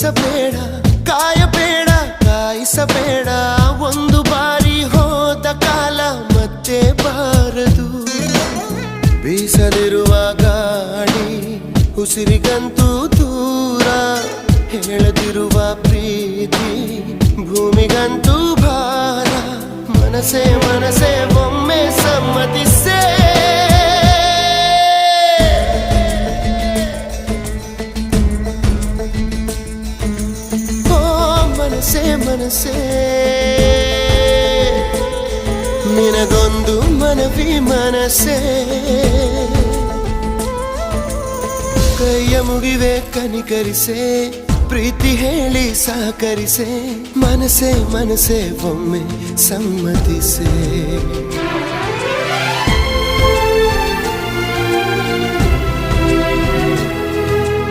ಬಯಸಬೇಡ, ಕಾಯಬೇಡ, ಕಾಯಿಸಬೇಡ. ಒಂದು ಬಾರಿ ಹೋದ ಕಾಲ ಮತ್ತೆ ಬಾರದು. ಬೀಸದಿರುವ ಗಾಳಿ ಉಸಿರಿಗಂತೂ ದೂರ, ಹೇಳದಿರುವ ಪ್ರೀತಿ ಭೂಮಿಗಂತೂ ಭಾರ. ಮನಸೇ ಮನಸೇ ಒಮ್ಮೆ ಸಮ್ಮತಿಸೇ. ಮನಸೇ ಮನಸೇ ನಿನಗೊಂದು ಮನವಿ ಮನಸೇ. ಕೈಯ ಮುಗಿವೆ ಕನಿಕರಿಸೆ, ಪ್ರೀತಿ ಹೇಳಿ ಸಹಕರಿಸೆ. ಮನಸೇ ಮನಸೇ ಒಮ್ಮೆ ಸಮ್ಮತಿಸೆ.